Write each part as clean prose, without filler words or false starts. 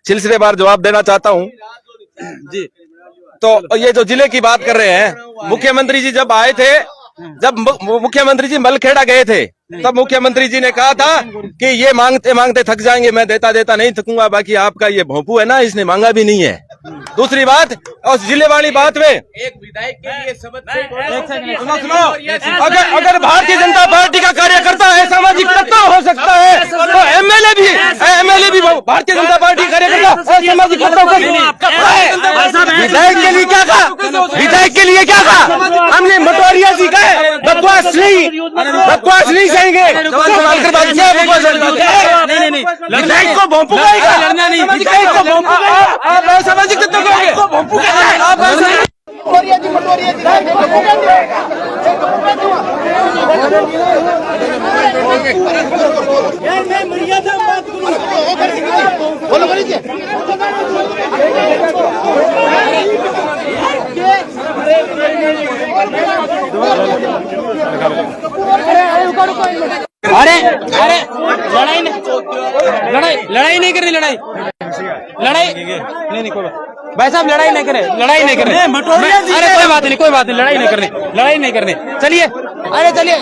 सिलसिलेवार जवाब देना चाहता हूँ जी। तो ये जो जिले की बात कर रहे हैं, मुख्यमंत्री जी जब आए थे, जब मुख्यमंत्री जी मलखेड़ा गए थे, तब मुख्यमंत्री जी ने कहा था कि ये मांगते मांगते थक जाएंगे, मैं देता देता नहीं थकूंगा, बाकी आपका ये भोंपू है ना, इसने मांगा भी नहीं है। दूसरी बात, और जिले वाली बात में एक विधायक के लिए सुनो, अगर भारतीय जनता पार्टी का कार्यकर्ता है, सामाजिक तत्व हो सकता है, तो एमएलए भी भारतीय जनता पार्टी कार्यकर्ता सामाजिक तत्व है। विधायक के लिए क्या कहा? विधायक के लिए क्या कहा? हमने मटोरिया जी का बकवास नहीं कहेंगे। विधायक को भोंपू लड़ना नहीं, विधायक को भोंपू आप सामाजिक तत्व कहेंगे, आप अरे अरे लड़ाई नहीं करनी, लड़ाई नहीं कोई भाई साहब, लड़ाई नहीं करें। अरे कोई बात नहीं, लड़ाई नहीं करनी। चलिए, अरे चलिए,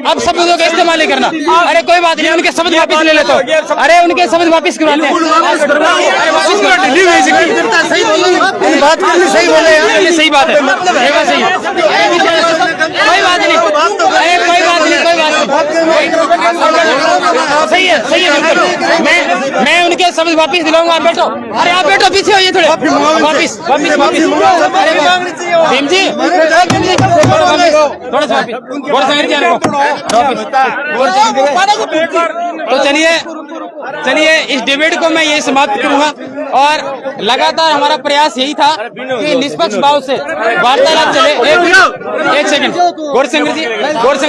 अब शब्दों का इस्तेमाल नहीं करना। अरे कोई बात नहीं, उनके शब्द वापस ले लेते हो। अरे उनके शब्द वापस करवाते हैं। सही बोले, सही बात है, कोई बात नहीं, सही है बिल्कुल। मैं उनके शब्द वापस दिलाऊंगा। आप बैठो, अरे आप बैठो, पीछे होइए थोड़े, वापस। अरे भीम जी थोड़ा सा तो चलिए इस डिबेट को मैं यही समाप्त करूंगा। और लगातार हमारा प्रयास यही था कि निष्पक्ष भाव से वार्तालाप चले। एक सेकंड, गौरशंकर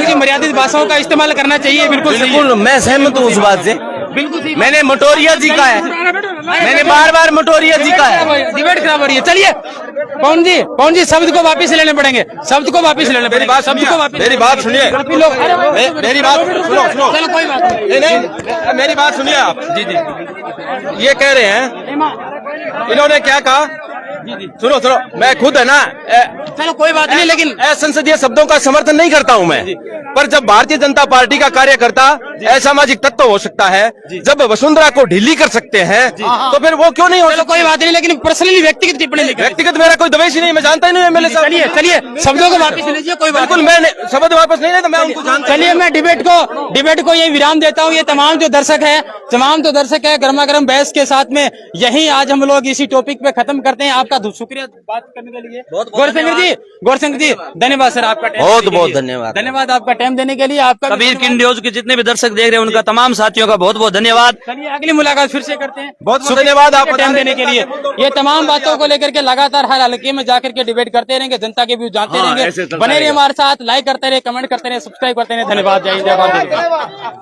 जी, मर्यादित भाषाओं का इस्तेमाल करना चाहिए। बिल्कुल मैं सहमत हूँ उस बात से। बिल्कुल मैंने मटोरिया जी का है, मैंने बार मटोरिया जी का है। डिबेट खराब हो रही है। चलिए पवन जी शब्द को वापस लेने पड़ेंगे, शब्द को वापस लेने पड़ेंगे। मेरी बात सुनिए, मेरी बात सुनो। चलो कोई बात नहीं, मेरी बात सुनिए आप। जी, ये कह रहे हैं, इन्होंने क्या कहा? सुनो, मैं खुद है ना, चलो कोई बात नहीं, लेकिन असंसदीय शब्दों का समर्थन नहीं करता हूं मैं, पर जब भारतीय जनता पार्टी का कार्यकर्ता असामाजिक तत्व हो सकता है, जब वसुंधरा को ढीली कर सकते हैं, तो फिर वो क्यों नहीं हो सकता? कोई बात नहीं, लेकिन पर्सनली व्यक्तिगत टिप्पणी लिखी। व्यक्तिगत मेरा कोई द्वेष नहीं, मैं जानता ही नहीं एमएलए साहब। चलिए शब्दों को वापस लीजिए, कोई बात बिल्कुल, मैं शब्द वापस नहीं लेता, मैं उनको जानता। चलिए मैं डिबेट को यही विराम देता हूँ। ये तमाम जो दर्शक है गर्मा गर्म बहस के साथ में यही आज हम लोग इसी टॉपिक पे खत्म करते हैं। आपका शुक्रिया बात करने के लिए। गौरशंकर जी धन्यवाद सर, आपका बहुत धन्यवाद आपका टाइम देने के लिए। आपका कबीर किंग न्यूज के जितने भी दर्शक देख रहे हैं, उनका तमाम साथियों का बहुत बहुत धन्यवाद। चलिए अगली मुलाकात फिर से करते हैं। बहुत धन्यवाद आपका टाइम देने के लिए। ये तमाम बातों को लेकर के लगातार हर हल्के में जाकर के डिबेट करते रहेंगे, जनता के व्यू जानते रहेंगे। बने रहिए हमारे साथ, लाइक करते रहे, कमेंट करते रहे, सब्सक्राइब करते रहे। धन्यवाद, जय हिंद, जय भारत।